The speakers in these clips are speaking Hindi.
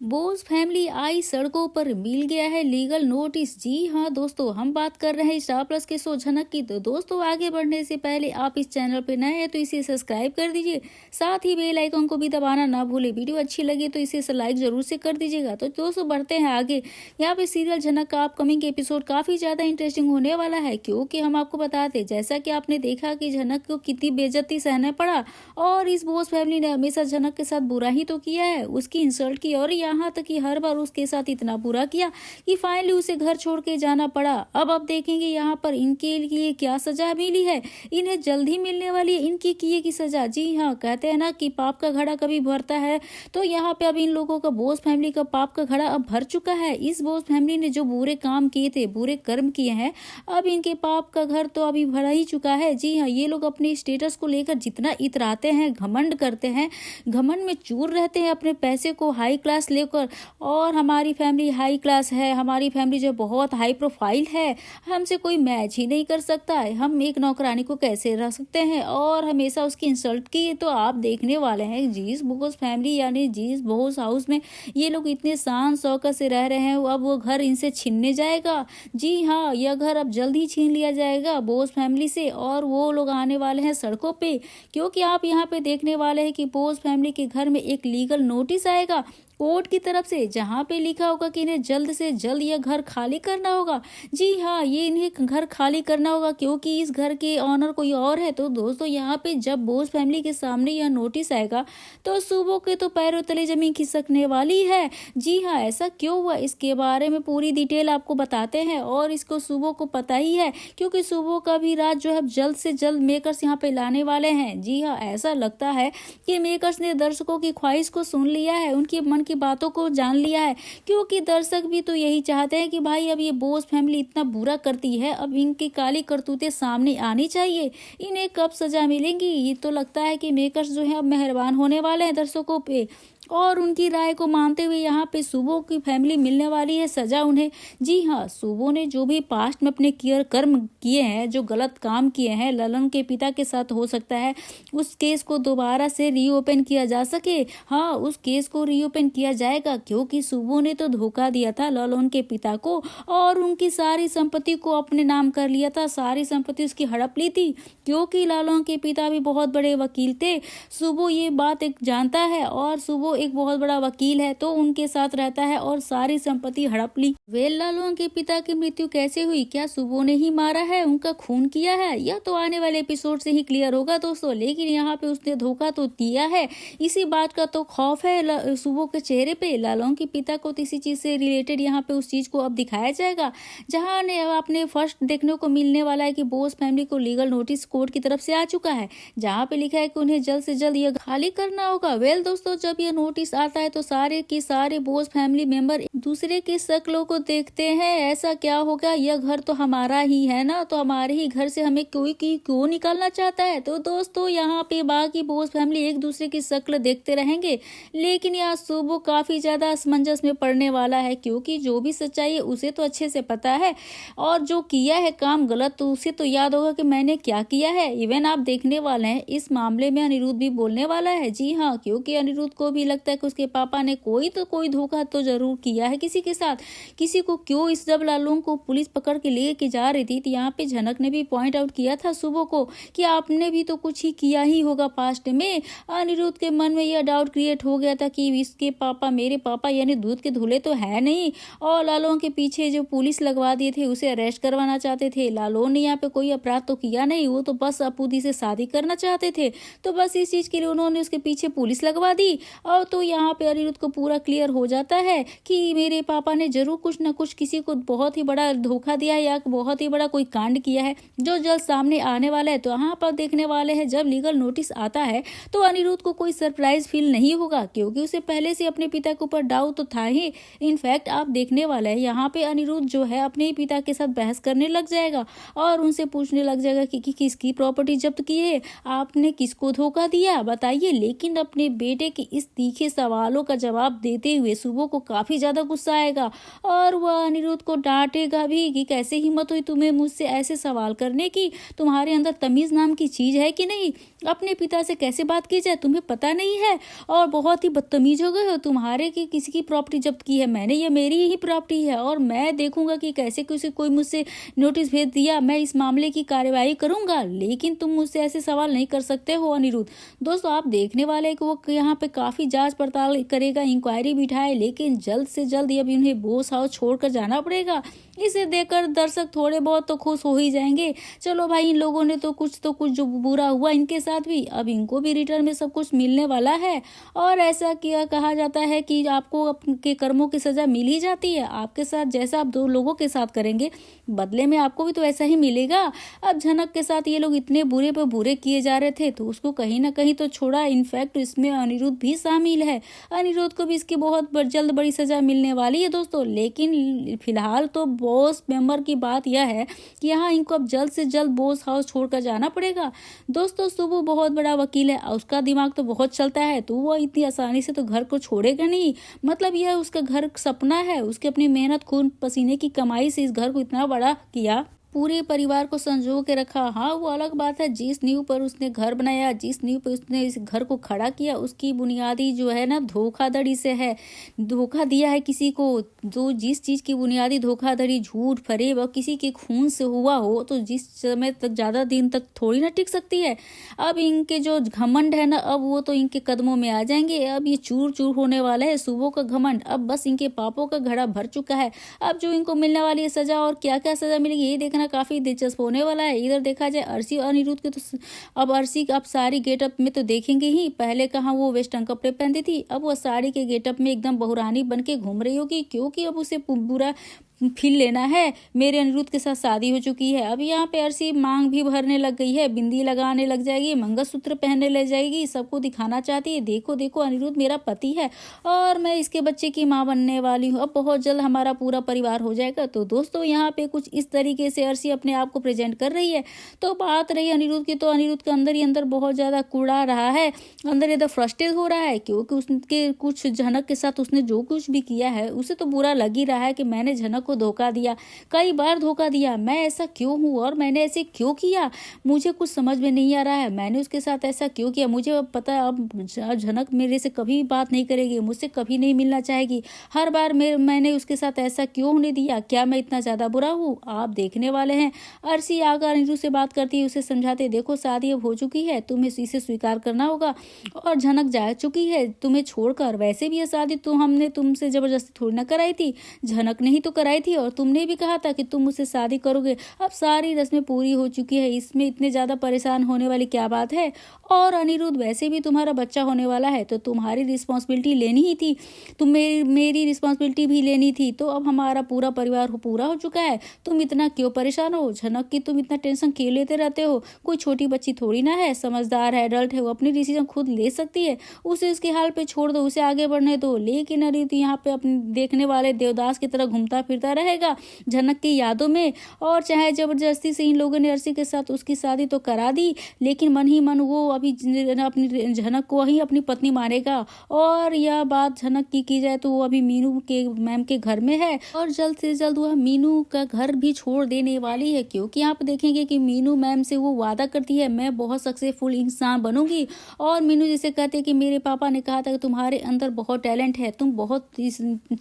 बोस फैमिली आई सड़कों पर, मिल गया है लीगल नोटिस। जी हाँ दोस्तों, हम बात कर रहे हैं स्टार प्लस के शो झनक की। तो दोस्तों, आगे बढ़ने से पहले आप इस चैनल पर नए हैं तो इसे सब्सक्राइब कर दीजिए, साथ ही बेल आइकन को भी दबाना ना भूले। वीडियो अच्छी लगी तो इसे लाइक जरूर से कर दीजिएगा। तो दोस्तों, बढ़ते हैं आगे। यहाँ पे सीरियल झनक का अपकमिंग एपिसोड काफी ज्यादा इंटरेस्टिंग होने वाला है, क्योंकि हम आपको बताते, जैसा कि आपने देखा कि झनक को कितनी बेइज्जती सहना पड़ा और इस बोस फैमिली ने हमेशा झनक के साथ बुरा ही तो किया है, उसकी इंसल्ट की, और यहाँ तक कि हर बार उसके साथ इतना बुरा किया कि फाइनली उसे घर छोड़ के जाना पड़ा। अब देखेंगे यहाँ पर इनके लिए क्या सजा मिली है। इन्हें जल्द ही मिलने वाली है इनकी किए की सजा। जी हाँ, कहते हैं ना कि पाप का घड़ा कभी भरता है, तो यहाँ पे अब इन लोगों का, बोस फैमिली का पाप का घड़ा अब भर चुका है। इस बोस फैमिली ने जो बुरे काम किए थे, बुरे कर्म किए हैं, अब इनके पाप का घर तो अभी भरा ही चुका है। जी हाँ, ये लोग अपने स्टेटस को लेकर जितना इतराते हैं, घमंड करते हैं, घमंड में चूर रहते हैं अपने पैसे को हाई क्लास लेकर, और हमारी फैमिली हाई क्लास है, हमारी फैमिली जो बहुत हाई प्रोफाइल है, हमसे कोई मैच ही नहीं कर सकता है, हम एक नौकरानी को कैसे रह सकते हैं, और हमेशा उसकी इंसल्ट की। तो आप देखने वाले हैं जीस बोस फैमिली यानी जीस बोस हाउस में ये लोग इतने शान शौकत से रह रहे हैं, अब वो घर इनसे छीनने जाएगा। जी हाँ, यह घर अब जल्द ही छीन लिया जाएगा बोस फैमिली से, और वो लोग आने वाले हैं सड़कों पे, क्योंकि आप यहाँ पे देखने वाले हैं कि बोस फैमिली के घर में एक लीगल नोटिस आएगा कोर्ट की तरफ से, जहां पे लिखा होगा कि इन्हें जल्द से जल्द यह घर खाली करना होगा। जी हाँ, ये इन्हें घर खाली करना होगा, क्योंकि इस घर के ऑनर कोई और है। तो दोस्तों, यहाँ पे जब बोस फैमिली के सामने यह नोटिस आएगा तो सुबह के तो पैरों तले जमीन खिसकने वाली है। जी हाँ, ऐसा क्यों हुआ, इसके बारे में पूरी डिटेल आपको बताते हैं, और इसको सुबह को पता ही है, क्योंकि सुबह का भी रात जो है जल्द से जल्द मेकर्स यहाँ पे लाने वाले हैं। जी हाँ, ऐसा लगता है कि मेकर्स ने दर्शकों की ख्वाहिश को सुन लिया है, उनके मन की बातों को जान लिया है, क्योंकि दर्शक भी तो यही चाहते हैं कि भाई अब ये बोस फैमिली इतना बुरा करती है, अब इनकी काली करतूतें सामने आनी चाहिए, इन्हें कब सजा मिलेंगी। ये तो लगता है कि मेकर्स जो है अब मेहरबान होने वाले हैं दर्शकों पे, और उनकी राय को मानते हुए यहाँ पे सुबो की फैमिली मिलने वाली है सजा उन्हें। जी हाँ, सुबो ने जो भी पास्ट में अपने कर्म किए हैं, जो गलत काम किए हैं ललन के पिता के साथ, हो सकता है उस केस को दोबारा से रीओपन किया जा सके। हाँ, उस केस को रीओपन किया जाएगा, क्योंकि सुबो ने तो धोखा दिया था ललन के पिता को, और उनकी सारी संपत्ति को अपने नाम कर लिया था, सारी संपत्ति उसकी हड़प ली थी, क्योंकि ललन के पिता भी बहुत बड़े वकील थे। सुबो ये बात एक जानता है, और सुबो एक बहुत बड़ा वकील है, तो उनके साथ रहता है और सारी संपत्ति हड़प ली। वेल्लालों के पिता की मृत्यु कैसे हुई, क्या सुबो ने ही मारा है, उनका खून किया है, यह तो आने वाले एपिसोड से ही क्लियर होगा दोस्तों। लेकिन यहाँ पे उसने धोखा तो दिया है, इसी बात का तो खौफ है सुबो के चेहरे पे। लालों के पिता को तो इसी चीज से रिलेटेड यहाँ पे उस चीज को अब दिखाया जाएगा, जहाँ ने आपने फर्स्ट देखने को मिलने वाला है कि बोस फैमिली को लीगल नोटिस कोर्ट की तरफ से आ चुका है, जहाँ पे लिखा है कि उन्हें जल्द से जल्द यह खाली करना होगा। वेल दोस्तों, जब यह नोटिस आता है तो सारे के सारे बोस फैमिली मेंबर दूसरे के शक्लों को देखते हैं, ऐसा क्या होगा, यह घर तो हमारा ही है ना, तो हमारे ही घर से हमें कोई क्यों निकालना चाहता है। तो दोस्तों, यहाँ पे बाकी बोस फैमिली एक दूसरे की शक्ल देखते रहेंगे, लेकिन यहाँ सुबह काफी ज्यादा असमंजस में पड़ने वाला है, क्योंकि जो भी सच्चाई है उसे तो अच्छे से पता है, और जो किया है काम गलत तो उसे तो याद होगा कि मैंने क्या किया है। इवन आप देखने वाले हैं इस मामले में अनिरुद्ध भी बोलने वाला है। जी हाँ, क्योंकि अनिरुद्ध को भी लगता है कि उसके पापा ने कोई धोखा तो जरूर किया है किसी के साथ, किसी को क्यों। इस जब लालू को पुलिस पकड़ के लेके जा रही थी, तो यहाँ पे झनक ने भी पॉइंट आउट किया था सुबह को कि आपने भी तो कुछ ही किया ही होगा पास्ट में। अनिरुद्ध के मन में यह डाउट क्रिएट हो गया था कि इसके पापा, मेरे पापा यानी दूध के धुले तो है नहीं, और लालू के पीछे जो पुलिस लगवा दिए थे उसे अरेस्ट करवाना चाहते थे। लालू ने यहाँ पे कोई अपराध तो किया नहीं, वो तो बस अपूदी से शादी करना चाहते थे, तो बस इस चीज के लिए उन्होंने उसके पीछे पुलिस लगवा दी। और तो यहाँ पे अनिरुद्ध को पूरा क्लियर हो जाता है कि मेरे पापा ने जरूर कुछ न कुछ किसी को बहुत ही बड़ा धोखा दिया है, या बहुत ही बड़ा कोई कांड किया है जो जल्द सामने आने वाला है। तो यहाँ पर देखने वाले हैं जब लीगल नोटिस आता है तो अनिरुद्ध को कोई सरप्राइज फील नहीं होगा, क्योंकि उसे पहले से अपने पिता के ऊपर डाउट तो था ही। इनफैक्ट आप देखने वाले हैं यहाँ पे अनिरुद्ध जो है अपने पिता के साथ बहस करने लग जाएगा, और उनसे पूछने लग जाएगा कि किसकी प्रॉपर्टी जब्त की है, आपने किसको धोखा दिया बताइए। लेकिन अपने बेटे के इस तीखे सवालों का जवाब देते हुए सुबह को काफी ज्यादा गुस्सा आएगा और वह अनिरुद्ध को डांटेगा भी कि कैसे हिम्मत हुई तुम्हें मुझसे ऐसे सवाल करने की, तुम्हारे अंदर तमीज नाम की चीज है कि नहीं, अपने पिता से कैसे बात की जाए तुम्हें पता नहीं है, और बहुत ही बदतमीज हो गए हो, तुम्हारे की किसी की प्रॉपर्टी जब्त की है मैंने, ये मेरी ही प्रॉपर्टी है और मैं देखूंगा कि कैसे किसी कोई मुझसे नोटिस भेज दिया, मैं इस मामले की कार्यवाही करूंगा, लेकिन तुम मुझसे ऐसे सवाल नहीं कर सकते हो अनिरुद्ध। दोस्तों आप देखने वाले कि वो यहाँ पे काफी जांच पड़ताल करेगा, इंक्वायरी बिठाए, लेकिन जल्द से जल्द अब इन्हें बोस हाउस छोड़कर जाना पड़ेगा। इसे देखकर दर्शक थोड़े बहुत तो खुश हो ही जाएंगे, चलो भाई इन लोगों ने तो कुछ जो बुरा हुआ इनके साथ भी, अब इनको भी रिटर्न में सब कुछ मिलने वाला है। और ऐसा किया कहा जाता है कि आपको आपके कर्मों की सजा मिल ही जाती है, आपके साथ जैसा आप दो लोगों के साथ करेंगे बदले में आपको भी तो ऐसा ही मिलेगा। अब झनक के साथ ये लोग इतने बुरे पे बुरे किए जा रहे थे तो उसको कहीं ना कहीं तो छोड़ा, इनफैक्ट इसमें अनिरुद्ध भी शामिल है, अनिरुद्ध को भी इसकी बहुत जल्द बड़ी सजा मिलने वाली है दोस्तों। लेकिन फिलहाल तो बॉस मेंबर की बात यह है कि यहाँ इनको अब जल्द से जल्द बॉस हाउस छोड़कर जाना पड़ेगा। दोस्तों सुबह बहुत बड़ा वकील है, उसका दिमाग तो बहुत चलता है, तो वो इतनी आसानी से तो घर को छोड़ेगा नहीं, मतलब यह उसका घर सपना है, उसके अपनी मेहनत खून पसीने की कमाई से इस घर को इतना बड़ा किया, पूरे परिवार को संजो के रखा। हाँ वो अलग बात है, जिस नींव पर उसने घर बनाया, जिस नींव पर उसने इस घर को खड़ा किया, उसकी बुनियादी जो है ना धोखाधड़ी से है, धोखा दिया है किसी को, जो जिस चीज की बुनियादी धोखाधड़ी झूठ फरेब और किसी के खून से हुआ हो तो जिस समय तक ज्यादा दिन तक थोड़ी ना टिक सकती है। अब इनके जो घमंड है ना अब वो तो इनके कदमों में आ जाएंगे, अब ये चूर चूर होने वाला है सुबह का घमंड, अब बस इनके पापों का घड़ा भर चुका है। अब जो इनको मिलने वाली है सजा और क्या क्या सजा मिलेगी ये देखना काफी दिलचस्प होने वाला है। इधर देखा जाए अर्शी और अनिरुद्ध के तो अब अर्शी अब सारी गेटअप में तो देखेंगे ही, पहले कहाँ वो वेस्टर्न कपड़े पहनती थी, अब वो साड़ी के गेटअप में एकदम बहुरानी बन के घूम रही होगी, क्योंकि अब उसे बुरा फील लेना है, मेरे अनिरुद्ध के साथ शादी हो चुकी है। अब यहाँ पे अर्शी मांग भी भरने लग गई है, बिंदी लगाने लग जाएगी, मंगलसूत्र पहनने लग जाएगी, सबको दिखाना चाहती है देखो देखो अनिरुद्ध मेरा पति है और मैं इसके बच्चे की माँ बनने वाली हूँ, अब बहुत जल्द हमारा पूरा परिवार हो जाएगा। तो दोस्तों यहाँ पे कुछ इस तरीके से अर्शी अपने आप को प्रेजेंट कर रही है। तो बात रही अनिरुद्ध की, तो अनिरुद्ध के अंदर ही अंदर बहुत ज्यादा कुड़ा रहा है, अंदर इधर फ्रस्ट्रेट हो रहा है, क्योंकि उसके कुछ झनक के साथ उसने जो कुछ भी किया है उसे तो बुरा लग ही रहा है कि मैंने झनक को धोखा दिया, कई बार धोखा दिया, मैं ऐसा क्यों हूँ और मैंने ऐसे क्यों किया, मुझे कुछ समझ में नहीं आ रहा है, मैंने उसके साथ ऐसा क्यों किया, मुझे अब पता है अब झनक मेरे से कभी बात नहीं करेगी, मुझसे कभी नहीं मिलना चाहेगी, हर बार मैंने उसके साथ ऐसा क्यों होने दिया, क्या मैं इतना ज्यादा बुरा हूँ। आप देखने वाले हैं अर्शी आकर अनिरुद्ध से बात करती है, उसे समझाते देखो शादी अब हो चुकी है, तुम्हें इसे स्वीकार करना होगा और झनक जा चुकी है तुम्हें छोड़कर, वैसे भी ये शादी तो हमने तुमसे जबरदस्ती थोड़ी ना कराई थी, झनक ने ही तो कराई थी और तुमने भी कहा था कि तुम मुझसे शादी करोगे, अब सारी रस्में पूरी हो चुकी है, इसमें इतने ज्यादा परेशान होने वाली क्या बात है। और अनिरुद्ध वैसे भी तुम्हारा बच्चा होने वाला है तो तुम्हारी रिस्पॉन्सिबिलिटी लेनी ही थी, तुम मेरी रिस्पॉन्सिबिलिटी भी लेनी थी, तो अब हमारा पूरा परिवार पूरा हो चुका है, तुम इतना क्यों परेशान हो, झनक की तुम इतना टेंशन क्यों लेते रहते हो, कोई छोटी बच्ची थोड़ी ना है, समझदार है, एडल्ट है, वो अपनी डिसीजन खुद ले सकती है, उसे उसके हाल पे छोड़ दो, उसे आगे बढ़ने दो। लेकिन अनिरुद्ध यहाँ पे अपने देखने वाले देवदास की तरह घूमता फिरता रहेगा झनक की यादों में, और चाहे जबरदस्ती से इन लोगों ने अर्शी के साथ उसकी शादी तो करा दी, लेकिन मन ही मन वो अभी अपनी झनक को ही अपनी पत्नी मानेगा। और यह बात झनक की जाए तो वो अभी मीनू के मैम के घर में है और जल्द से जल्द वह मीनू का घर भी छोड़ देने वाली है, क्योंकि आप देखेंगे कि मीनू मैम से वो वादा करती है मैं बहुत सक्सेसफुल इंसान बनूंगी, और मीनू जैसे कहते हैं कि मेरे पापा ने कहा था कि तुम्हारे अंदर बहुत टैलेंट है, तुम बहुत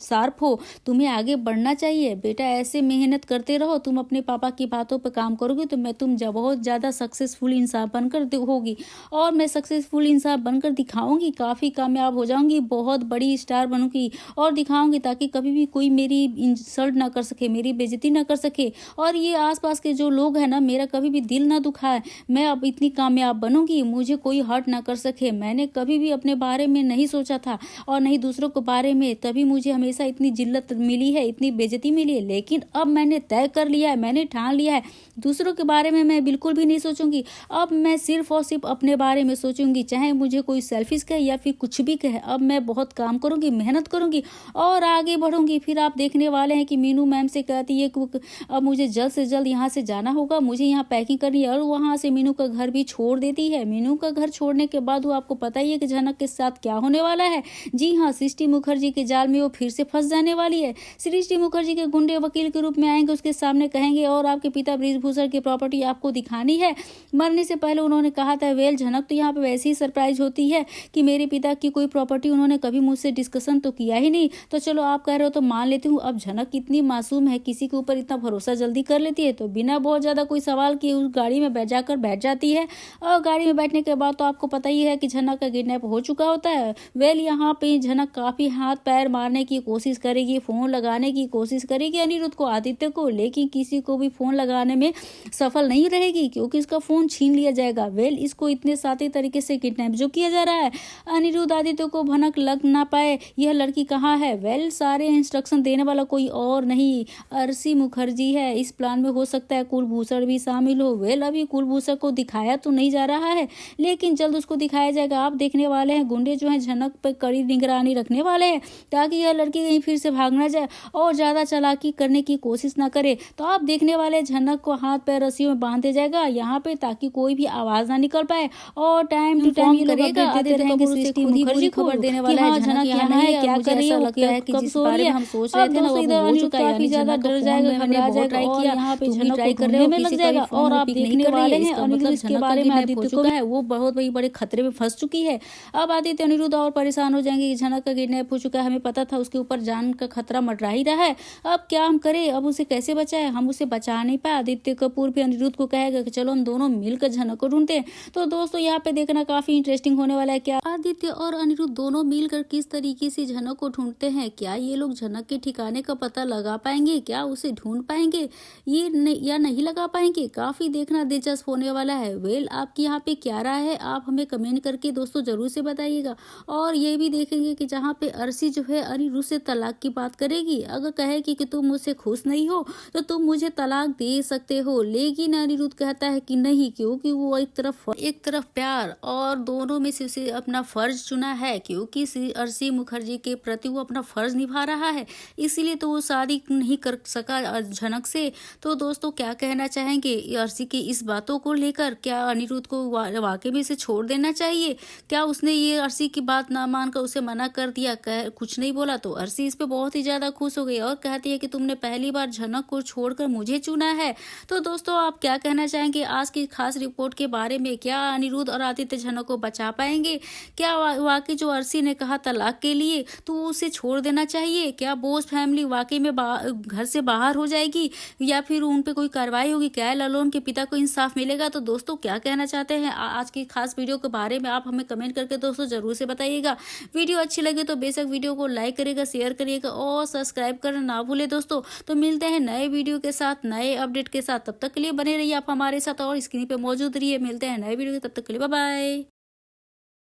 शार्प हो, तुम्हें आगे बढ़ना चाहिए बेटा, ऐसे मेहनत करते रहो, तुम अपने पापा की बातों पर काम करोगे तो मैं तुम जब बहुत ज्यादा सक्सेसफुल इंसान बनकर होगी, और मैं सक्सेसफुल इंसान बनकर दिखाऊंगी, काफी कामयाब हो जाऊंगी, बहुत बड़ी स्टार बनूंगी और दिखाऊंगी, ताकि कभी भी कोई मेरी इंसल्ट ना कर सके, मेरी बेइज्जती ना कर सके, और ये आसपास के जो लोग हैं ना मेरा कभी भी दिल ना दुखाए, मैं अब इतनी कामयाब बनूंगी, मुझे कोई हर्ट ना कर सके। मैंने कभी भी अपने बारे में नहीं सोचा था और नहीं दूसरों के बारे में, तभी मुझे हमेशा इतनी जिल्लत मिली है, इतनी बेइज्जती बेइज्जती मिली है, लेकिन अब मैंने तय कर लिया है, मैंने ठान लिया है, दूसरों के बारे में मैं बिल्कुल भी नहीं सोचूंगी। अब मैं सिर्फ और सिर्फ अपने बारे में सोचूंगी, चाहे मुझे कोई सेल्फिश कहे या फिर कुछ भी कहे। अब मैं बहुत काम करूंगी, मेहनत करूंगी और आगे बढ़ूंगी। फिर आप देखने वाले हैं कि मीनू मैम से कहती है कि अब मुझे जल्द से जल्द यहाँ से जाना होगा, मुझे यहाँ पैकिंग करनी है, और वहाँ से मीनू का घर भी छोड़ देती है। मीनू का घर छोड़ने के बाद वो आपको पता ही है कि झनक के साथ क्या होने वाला है। जी हाँ, सृष्टि मुखर्जी के जाल में वो फिर से फंस जाने वाली है। सृष्टि मुखर्जी के गुंडे वकील के रूप में आएंगे, उसके सामने कहेंगे और आपके पिता बृजभूषण की प्रॉपर्टी आपको दिखानी है। मरने से पहले उन्होंने कहा था, वेल झनक तो यहाँ पे वैसे ही सरप्राइज होती है कि मेरे पिता की कोई प्रॉपर्टी उन्होंने कभी मुझसे डिस्कशन तो किया ही नहीं, तो चलो आप कह रहे हो तो मान लेती हूँ। अब झनक कितनी मासूम है, किसी के ऊपर इतना भरोसा जल्दी कर लेती है, तो बिना बहुत ज्यादा कोई सवाल किए उस गाड़ी में बैठ जाती है। और गाड़ी में बैठने के बाद तो आपको पता ही है कि झनक का किडनैप हो चुका होता है। वेल यहाँ पे झनक काफी हाथ पैर मारने की कोशिश करेगी, फोन लगाने की कोशिश करेगी अनिरुद्ध को, आदित्य को, लेकिन किसी को भी फोन लगाने में सफल नहीं रहेगी क्योंकि इसका फोन छीन लिया जाएगा। वेल इसको इतने साथी तरीके से किडनैप जो किया जा रहा है, अनिरुद्ध आदित्य को भनक लग ना पाए यह लड़की कहाँ है। वेल सारे इंस्ट्रक्शन देने वाला कोई और नहीं, अर्शी मुखर्जी है। इस प्लान में हो सकता है कुलभूषण भी शामिल हो। वेल अभी कुलभूषण को दिखाया तो नहीं जा रहा है, लेकिन जल्द उसको दिखाया जाएगा। आप देखने वाले हैं गुंडे जो है झनक पर कड़ी निगरानी रखने वाले हैं ताकि यह लड़की कहीं फिर से भाग ना जाए और ज्यादा चालाकी करने की कोशिश ना करे। तो आप देखने वाले झनक को हाथ पैर रस्सियों में बांधे जाएगा यहाँ पे, ताकि कोई भी आवाज ना निकल पाए, और टाइम टू टाइम ये करेगा मुखर्जी खबर देने वाला है झनक यहाँ है, क्या कर रही है, लगता है कि जिस बारे में हम सोच रहे थे ना वो हो चुका है। काफी ज्यादा डर जाएगा, घबरा जाएगा और यहाँ पे झनक ट्राई करने में लग जाएगा। और आप देखने वाले हैं अनिरुद्ध इसके बारे में आदित्य को है, वो बहुत बड़े खतरे में फंस चुकी है। अब आदित्य अनिरुद्ध और परेशान हो जाएंगे कि झनक का किडनैप हो चुका है, हमें पता था उसके ऊपर जान का खतरा मंडरा ही रहा है, अब क्या हम करें, अब उसे कैसे बचाए, हम उसे बचा नहीं पाए। आदित्य कपूर भी अनिरुद्ध को कहेगा कि चलो हम दोनों मिलकर झनक को ढूंढते हैं। तो दोस्तों यहाँ पे देखना काफी इंटरेस्टिंग होने वाला है, क्या आदित्य और अनिरुद्ध दोनों मिलकर किस तरीके से झनक को ढूंढते हैं, क्या ये लोग झनक के ठिकाने का पता लगा पाएंगे, क्या उसे ढूंढ पाएंगे या नहीं लगा पाएंगे, काफी देखना दिलचस्प होने वाला है। वेल आपकी यहाँ पे क्या राय है, आप हमें कमेंट करके दोस्तों जरूर से बताइएगा। और ये भी देखेंगे कि जहाँ पे अर्शी जो है अनिरुद्ध से तलाक की बात करेगी, अगर कहेगी कि तुम मुझसे खुश नहीं हो तो तुम मुझे तलाक दे सकते हो, लेकिन अनिरुद्ध कहता है कि नहीं, क्योंकि वो एक तरफ प्यार और दोनों में से उसे अपना फर्ज चुना है, क्योंकि अर्शी मुखर्जी के प्रति वो अपना फर्ज निभा रहा है, इसीलिए तो वो शादी नहीं कर सका झनक से। तो दोस्तों क्या कहना चाहेंगे अर्शी की इस बातों को लेकर, क्या अनिरुद्ध को वाकई में इसे छोड़ देना चाहिए, क्या उसने ये अर्शी की बात ना मानकर उसे मना कर दिया, कुछ नहीं बोला, तो अर्शी इस पे बहुत ही ज्यादा खुश हो गई और कहती है कि तुमने पहली बार झनक को छोड़कर मुझे चुना है। तो दोस्तों आप क्या कहना चाहेंगे आज की खास रिपोर्ट के बारे में, क्या अनिरुद्ध और आदित्य झनक को बचा पाएंगे, क्या वाकई जो अर्शी ने कहा तलाक के लिए तो उसे छोड़ देना चाहिए, क्या बोस फैमिली वाकई में घर से बाहर हो जाएगी या फिर उन पे कोई कार्रवाई होगी, क्या ललोन के पिता को इंसाफ मिलेगा। तो दोस्तों क्या कहना चाहते हैं आज की खास वीडियो के बारे में, आप हमें कमेंट करके दोस्तों जरूर से बताइएगा। वीडियो अच्छी लगे तो बेशक वीडियो को लाइक करिएगा, शेयर करिएगा और सब्सक्राइब करना ना भूले दोस्तों। तो मिलते हैं नए वीडियो के साथ, नए अपडेट के साथ, तब तक के लिए बने रहिए आप हमारे साथ और स्क्रीन पे मौजूद रहिए। मिलते हैं नए वीडियो के, तब तक के लिए बाय बाय।